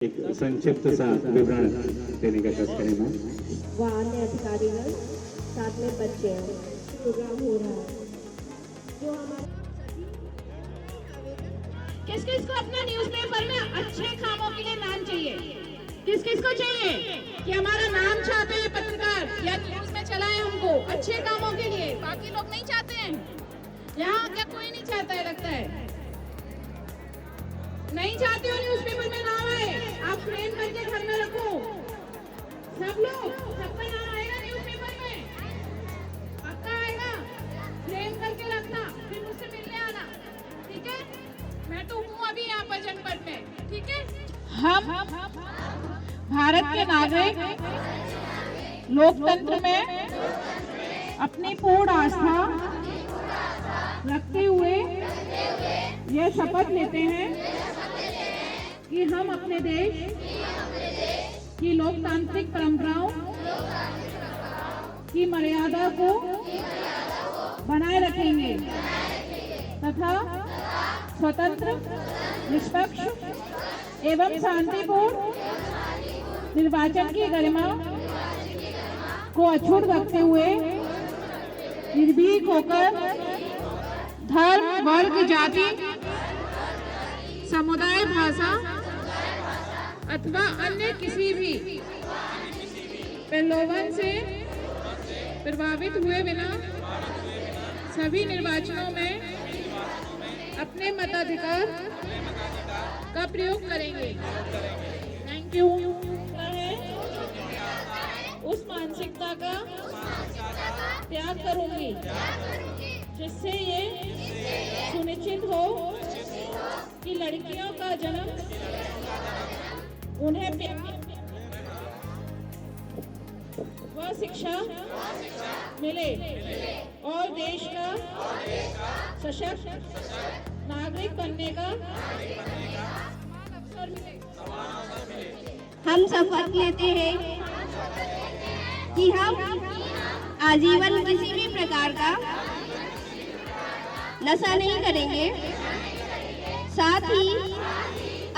एक संक्षिप्त सा विवरण देने का कष्ट करें मैम। वह अन्य अधिकारीगण साथ में बच्चे हैं, प्रोग्राम हो रहा है जो हमारे किस किस को अपना न्यूज़पेपर में अच्छे कामों के लिए नाम चाहिए? किस किस को चाहिए कि हमारा नाम छापे पत्रकार या न्यूज़ में चलाए हमको अच्छे कामों के लिए? बाकी लोग नहीं चाहते हैं। यहाँ क्या कोई नहीं चाहता है? लगता है नहीं चाहते हो न्यूज़पेपर में नाम आए। आप फ्रेम करके घर में रखो। सब लोग, सबका नाम आएगा न्यूज़पेपर में, पक्का आएगा। फ्रेम करके रखना, फिर मुझसे मिलने आना, ठीक है? मैं तो हूँ अभी यहाँ पर जनपद में, ठीक है? हम भारत के नागरिक लोकतंत्र में अपनी पूर्ण आस्था रखते हुए यह शपथ लेते हैं कि हम अपने देश की लोकतांत्रिक परंपराओं की मर्यादा को बनाए रखेंगे तथा स्वतंत्र, निष्पक्ष एवं शांतिपूर्ण निर्वाचन की गरिमा को अछूत रखते हुए निर्भीक होकर धर्म, वर्ग, जाति, समुदाय, भाषा अथवा अन्य किसी भी प्रलोभन से प्रभावित हुए बिना सभी निर्वाचनों में अपने मताधिकार का प्रयोग करेंगे। Thank you. उस मानसिकता का त्याग करूंगी जिससे ये सुनिश्चित हो कि लड़कियों का जन्म उन्हें वह शिक्षा मिले और देश का सशक्त नागरिक बनने का अवसर मिले। हम शपथ लेते हैं कि हम आजीवन किसी भी प्रकार का नशा नहीं करेंगे, साथ ही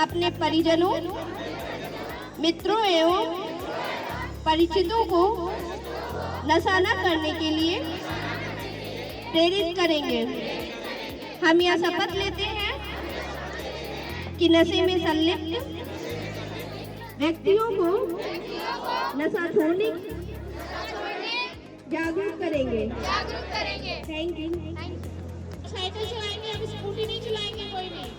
अपने परिजनों, मित्रों एवं परिचितों को नशा न करने के लिए प्रेरित करेंगे। हम यह शपथ लेते हैं कि नशे में संलिप्त व्यक्तियों को नशा छोड़ने जागरूक करेंगे। Thank you. साइकिल चलाएंगे, अब स्कूटी नहीं चलाएंगे कोई भी।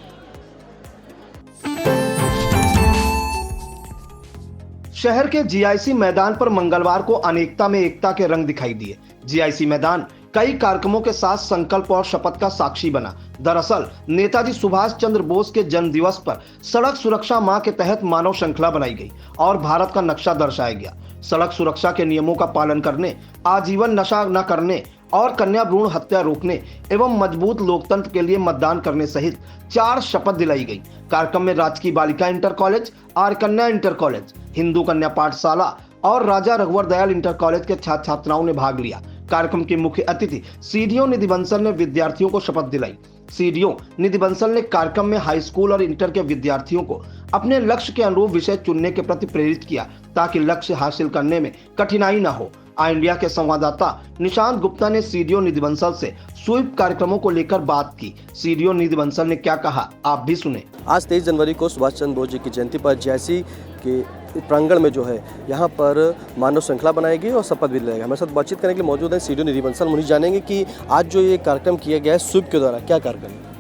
शहर के जीआईसी मैदान पर मंगलवार को अनेकता में एकता के रंग दिखाई दिए। जीआईसी मैदान कई कार्यक्रमों के साथ संकल्प और शपथ का साक्षी बना। दरअसल नेताजी सुभाष चंद्र बोस के जन्म दिवस पर सड़क सुरक्षा माह के तहत मानव श्रृंखला बनाई गई और भारत का नक्शा दर्शाया गया। सड़क सुरक्षा के नियमों का पालन करने, आजीवन नशा न करने और कन्या भ्रूण हत्या रोकने एवं मजबूत लोकतंत्र के लिए मतदान करने सहित 4 शपथ दिलाई गई। कार्यक्रम में राजकीय बालिका इंटर कॉलेज, आर्य कन्या इंटर कॉलेज, हिंदू कन्या पाठशाला और राजा रघुवर दयाल इंटर कॉलेज के छात्र छात्राओं ने भाग लिया। कार्यक्रम के मुख्य अतिथि सीडीओ निधि बंसल ने विद्यार्थियों को शपथ दिलाई। सीडीओ निधि बंसल ने कार्यक्रम में हाई स्कूल और इंटर के विद्यार्थियों को अपने लक्ष्य के अनुरूप विषय चुनने के प्रति प्रेरित किया ताकि लक्ष्य हासिल करने में कठिनाई न हो। आई इंडिया के संवाददाता निशांत गुप्ता ने सीडीओ निधि बंसल से स्वीप कार्यक्रमों को लेकर बात की। सीडीओ निधि बंसल ने क्या कहा, आप भी सुने। आज 23 जनवरी को सुभाष चंद्र बोस जी की जयंती पर जीआईसी के प्रांगण में जो है यहाँ पर मानव श्रृंखला बनाई गई और शपथ भी लिया। हमारे साथ बातचीत करने के लिए मौजूद है सीडीओ निधि बंसल। मुझे जानेंगे कि आज जो ये कार्यक्रम किया गया है स्वीप के द्वारा, क्या कार्यक्रम है?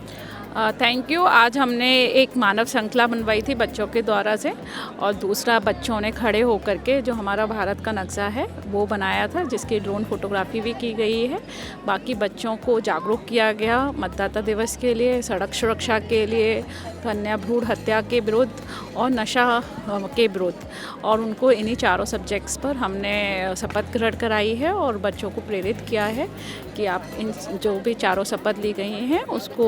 Thank you. आज हमने एक मानव श्रृंखला बनवाई थी बच्चों के द्वारा से, और दूसरा बच्चों ने खड़े होकर के जो हमारा भारत का नक्शा है वो बनाया था, जिसकी ड्रोन फोटोग्राफी भी की गई है। बाकी बच्चों को जागरूक किया गया मतदाता दिवस के लिए, सड़क सुरक्षा के लिए, कन्या भ्रूण हत्या के विरुद्ध और नशा के विरुद्ध, और उनको इन्हीं 4 सब्जेक्ट्स पर हमने शपथ ग्रहण कराई है और बच्चों को प्रेरित किया है कि आप इन जो भी 4 शपथ ली गई हैं उसको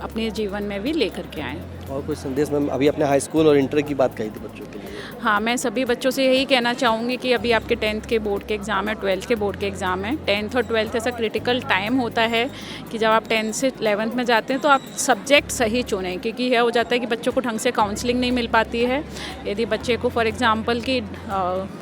अपने जीवन में भी लेकर के आएँ। और कोई संदेश में अभी अपने हाई स्कूल और इंटर की बात कही थी बच्चों के लिए? हाँ, मैं सभी बच्चों से यही कहना चाहूँगी कि अभी आपके 10th के बोर्ड के एग्ज़ाम है, 12th के बोर्ड के एग्ज़ाम है। 10th और 12th ऐसा क्रिटिकल टाइम होता है कि जब आप 10th से 11th में जाते हैं तो आप सब्जेक्ट सही चुनें, क्योंकि यह हो जाता है कि बच्चों को ढंग से काउंसलिंग नहीं मिल पाती है। यदि बच्चे को फॉर एग्जांपल कि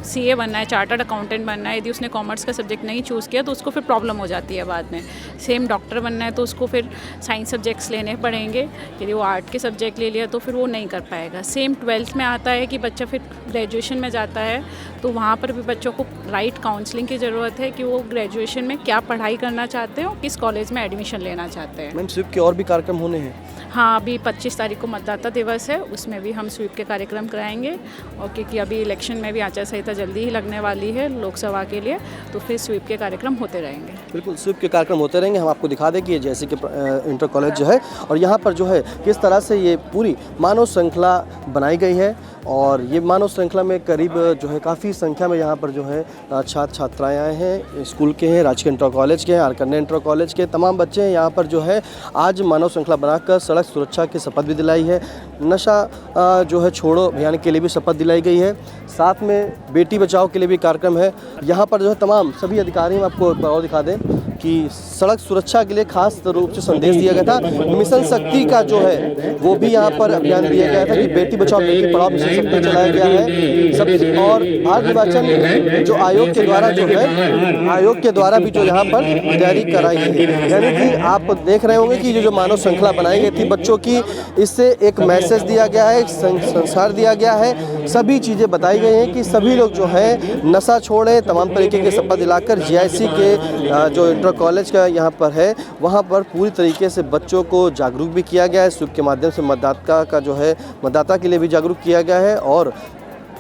CA बनना है, चार्टर्ड अकाउंटेंट बनना है, यदि उसने कॉमर्स का सब्जेक्ट नहीं चूज़ किया तो उसको फिर प्रॉब्लम हो जाती है बाद में। सेम डॉक्टर बनना है तो उसको फिर साइंस सब्जेक्ट्स लेने पड़ेंगे, यदि वो आर्ट के सब्जेक्ट ले लिया तो फिर वो नहीं कर पाएगा। सेम 12th में आता है कि बच्चा फिर ग्रेजुएशन में जाता है तो वहाँ पर भी बच्चों को राइट काउंसलिंग की ज़रूरत है कि वो ग्रेजुएशन में क्या पढ़ाई करना चाहते हैं और किस कॉलेज में एडमिशन लेना चाहते हैं। मैम, स्वीप के और भी कार्यक्रम होने हैं? हाँ, अभी 25 तारीख को मतदाता दिवस है, उसमें भी हम स्वीप के कार्यक्रम कराएंगे। और क्योंकि अभी इलेक्शन में भी आचार संहिता जल्दी ही लगने वाली है लोकसभा के लिए, तो फिर स्वीप के कार्यक्रम होते रहेंगे। बिल्कुल, स्वीप के कार्यक्रम होते रहेंगे। हम आपको दिखा दें कि ये जैसे कि इंटर कॉलेज जो है और यहाँ पर जो है किस तरह से ये पूरी मानव श्रृंखला बनाई गई है। और ये मानव श्रृंखला में करीब जो है काफ़ी संख्या में यहाँ पर जो है छात्र छात्राएँ आए हैं, स्कूल के हैं, राजकीय इंटर कॉलेज के हैं, आर कन्या इंटर कॉलेज के तमाम बच्चे हैं। यहाँ पर जो है आज मानव श्रृंखला बनाकर सड़क सुरक्षा की शपथ भी दिलाई है, नशा जो है छोड़ो अभियान के लिए भी शपथ दिलाई गई है, साथ में बेटी बचाओ के लिए भी कार्यक्रम है। यहाँ पर जो है तमाम सभी अधिकारी, हम आपको और दिखा दें कि सड़क सुरक्षा के लिए खास रूप से संदेश दिया गया था। मिशन शक्ति का जो है वो भी यहाँ पर अभियान दिया गया था कि बेटी बचाओ बेटी पढ़ाओ मिशन शक्ति चलाया गया है सब। और भारत निर्वाचन जो आयोग के द्वारा जो है आयोग के द्वारा भी जो यहाँ पर तैयारी कराई गई है। यानी कि आप देख रहे होंगे कि जो मानव श्रृंखला बनाई गई थी बच्चों की, इससे एक मैसेज दिया गया है, एक संस्कार दिया गया है, सभी चीज़ें बताई गई हैं कि सभी लोग जो है नशा छोड़ें, तमाम तरीके के शपथ दिलाकर GIC के जो इंटर कॉलेज का यहाँ पर है वहाँ पर पूरी तरीके से बच्चों को जागरूक भी किया गया है। स्वीप के माध्यम से मतदाता का जो है मतदाता के लिए भी जागरूक किया गया है और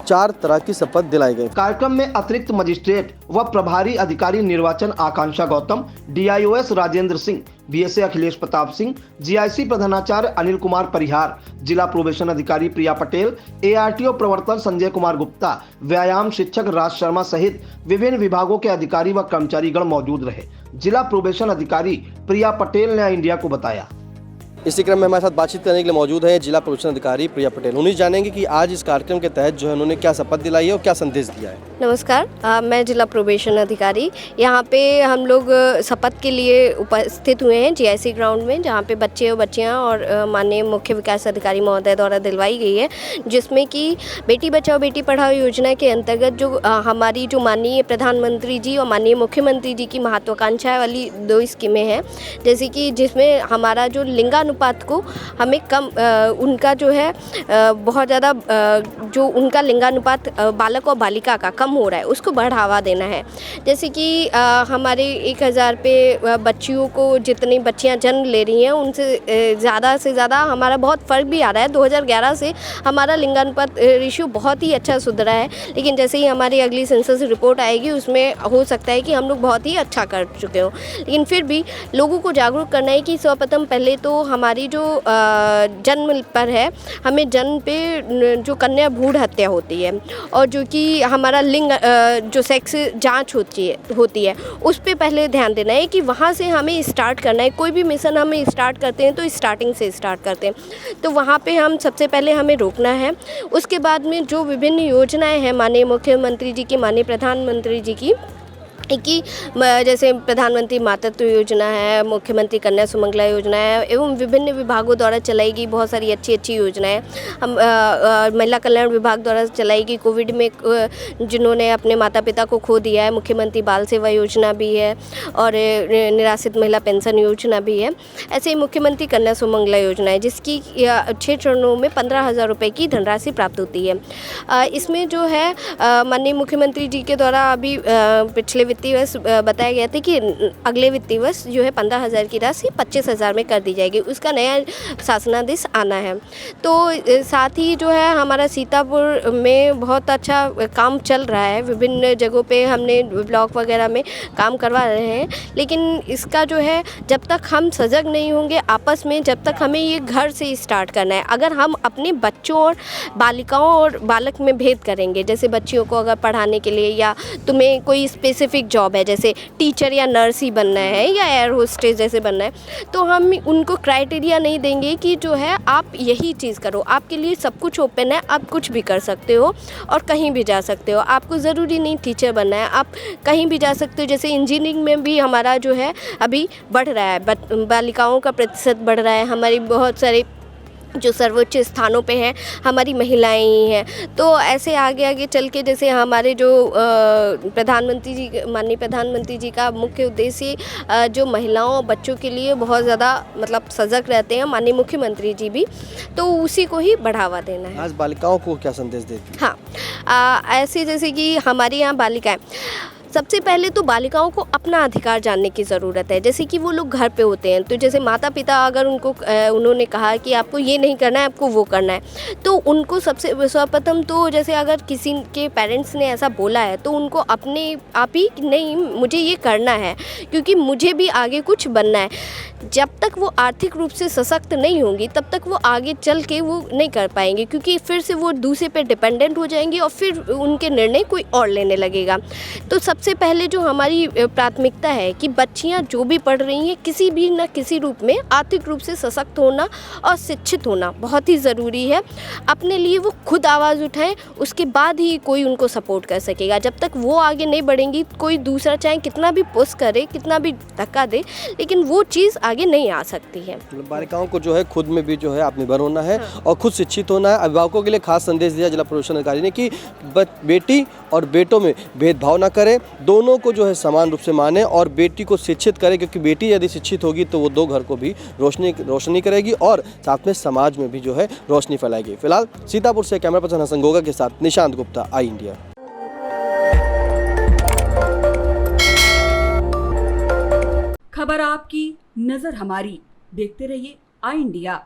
4 तरह की शपथ दिलाई गई। कार्यक्रम में अतिरिक्त मजिस्ट्रेट व प्रभारी अधिकारी निर्वाचन आकांक्षा Gautam, DIOS Rajendra Singh, BSA Akhilesh Pratap Singh, GIC प्रधानाचार्य अनिल कुमार परिहार, जिला प्रोबेशन अधिकारी प्रिया पटेल, ARTO प्रवर्तन संजय कुमार गुप्ता, व्यायाम शिक्षक राज शर्मा सहित विभिन्न विभागों के अधिकारी व कर्मचारीगण मौजूद रहे। जिला प्रोबेशन अधिकारी प्रिया पटेल ने इंडिया को बताया। इसी क्रम में हमारे साथ बातचीत करने के लिए मौजूद है जिला प्रोबेशन अधिकारी प्रिया पटेल। उन्हें जानेंगे कि आज इस कार्यक्रम के तहत जो है उन्होंने क्या शपथ दिलाई है और क्या संदेश दिया है। नमस्कार, मैं जिला प्रोबेशन अधिकारी। यहाँ पे हम लोग शपथ के लिए उपस्थित हुए हैं GIC ग्राउंड में, जहाँ पे बच्चे और बच्चियाँ और माननीय मुख्य विकास अधिकारी महोदय द्वारा दिलवाई गई है, जिसमें कि बेटी बचाओ बेटी पढ़ाओ योजना के अंतर्गत जो हमारी जो माननीय प्रधानमंत्री जी और माननीय मुख्यमंत्री जी की महत्वाकांक्षा वाली 2 स्कीमें हैं, जैसे कि जिसमें हमारा जो लिंगानुपात को हमें कम उनका जो है बहुत ज़्यादा जो उनका लिंगानुपात बालक और बालिका का कम हो रहा है उसको बढ़ावा देना है। जैसे कि हमारे 1000 पे बच्चियों को जितनी बच्चियां जन्म ले रही हैं उनसे ज़्यादा से ज़्यादा हमारा बहुत फ़र्क भी आ रहा है। 2011 से हमारा लिंगानुपात रेशियो बहुत ही अच्छा सुधरा है, लेकिन जैसे ही हमारी अगली सेंसस रिपोर्ट आएगी उसमें हो सकता है कि हम लोग बहुत ही अच्छा कर चुके हों। लेकिन फिर भी लोगों को जागरूक करना है कि सर्वप्रथम पहले तो हमारी जो जन्म पर है, हमें जन्म पे जो कन्या भ्रूण हत्या होती है और जो कि हमारा लिंग जो सेक्स जांच होती है उस पे पहले ध्यान देना है कि वहाँ से हमें स्टार्ट करना है। कोई भी मिशन हम स्टार्ट करते हैं तो स्टार्टिंग से स्टार्ट करते हैं, तो वहाँ पे हम सबसे पहले हमें रोकना है। उसके बाद में जो विभिन्न योजनाएं हैं माननीय मुख्यमंत्री जी की, माननीय प्रधानमंत्री जी की, कि जैसे प्रधानमंत्री मातृत्व योजना है, मुख्यमंत्री कन्या सुमंगला योजना है एवं विभिन्न विभागों द्वारा चलाई गई बहुत सारी अच्छी योजनाएं हम महिला कल्याण विभाग द्वारा चलाई गई। कोविड में जिन्होंने अपने माता पिता को खो दिया है, मुख्यमंत्री बाल सेवा योजना भी है और निराश्रित महिला पेंशन योजना भी है। ऐसे ही मुख्यमंत्री कन्या सुमंगला योजना है जिसकी 6 चरणों में 15,000 रुपये की धनराशि प्राप्त होती है। इसमें जो है माननीय मुख्यमंत्री जी के द्वारा अभी पिछले वित्तीय वर्ष बताया गया था कि अगले वित्तीय वर्ष जो है 15,000 की राशि 25,000 में कर दी जाएगी। उसका नया शासनादेश आना है। तो साथ ही जो है हमारा सीतापुर में बहुत अच्छा काम चल रहा है। विभिन्न जगहों पे हमने ब्लॉक वगैरह में काम करवा रहे हैं, लेकिन इसका जो है जब तक हम सजग नहीं होंगे आपस में, जब तक हमें ये घर से स्टार्ट करना है। अगर हम अपने बच्चों और बालिकाओं और बालक में भेद करेंगे, जैसे बच्चियों को अगर पढ़ाने के लिए या तुम्हें कोई स्पेसिफिक स्पेसिफिक जॉब है, जैसे टीचर या नर्स ही बनना है या एयर होस्टेस जैसे बनना है, तो हम उनको क्राइटेरिया नहीं देंगे कि जो है आप यही चीज़ करो। आपके लिए सब कुछ ओपन है, आप कुछ भी कर सकते हो और कहीं भी जा सकते हो। आपको ज़रूरी नहीं टीचर बनना है, आप कहीं भी जा सकते हो। जैसे इंजीनियरिंग में भी हमारा जो है अभी बढ़ रहा है, बालिकाओं का प्रतिशत बढ़ रहा है। हमारी बहुत सारे जो सर्वोच्च स्थानों पे हैं हमारी महिलाएं ही हैं। तो ऐसे आगे आगे चल के जैसे हमारे जो प्रधानमंत्री जी, माननीय प्रधानमंत्री जी का मुख्य उद्देश्य जो महिलाओं और बच्चों के लिए बहुत ज़्यादा मतलब सजग रहते हैं, माननीय मुख्यमंत्री जी भी, तो उसी को ही बढ़ावा देना है। आज बालिकाओं को क्या संदेश देती है? हाँ, ऐसे जैसे कि हमारे यहाँ बालिकाएं, सबसे पहले तो बालिकाओं को अपना अधिकार जानने की ज़रूरत है। जैसे कि वो लोग घर पे होते हैं, तो जैसे माता पिता अगर उन्होंने कहा कि आपको ये नहीं करना है, आपको वो करना है, तो उनको सबसे सर्वप्रथम तो जैसे अगर किसी के पेरेंट्स ने ऐसा बोला है तो उनको अपने आप ही नहीं, मुझे ये करना है क्योंकि मुझे भी आगे कुछ बनना है। जब तक वो आर्थिक रूप से सशक्त नहीं होंगी तब तक वो आगे चल के वो नहीं कर पाएंगे, क्योंकि फिर से वो दूसरे पे डिपेंडेंट हो जाएंगी और फिर उनके निर्णय कोई और लेने लगेगा। तो सबसे पहले जो हमारी प्राथमिकता है कि बच्चियां जो भी पढ़ रही हैं किसी भी न किसी रूप में आर्थिक रूप से सशक्त होना और शिक्षित होना बहुत ही ज़रूरी है। अपने लिए वो खुद आवाज़ उठाएं, उसके बाद ही कोई उनको सपोर्ट कर सकेगा। जब तक वो आगे नहीं बढ़ेंगी, कोई दूसरा चाहे कितना भी पुश करे, कितना भी धक्का दे, लेकिन वो चीज़ आगे नहीं आ सकती है। बालिकाओं को जो है खुद में भी जो है आत्मनिर्भर होना है और खुद शिक्षित होना है। अभिभावकों के लिए खास संदेश दिया जिला प्रोबेशन अधिकारी ने कि बेटी और बेटों में भेदभाव ना करें, दोनों को जो है समान रूप से माने और बेटी को शिक्षित करें, क्योंकि बेटी यदि शिक्षित होगी तो वो दो घर को भी रोशनी करेगी और साथ में समाज में भी जो है रोशनी फैलाएगी। फिलहाल सीतापुर से कैमरा पर्सन हसन गोगा के साथ निशांत गुप्ता, आई इंडिया। खबर आपकी, नजर हमारी। देखते रहिए आई इंडिया।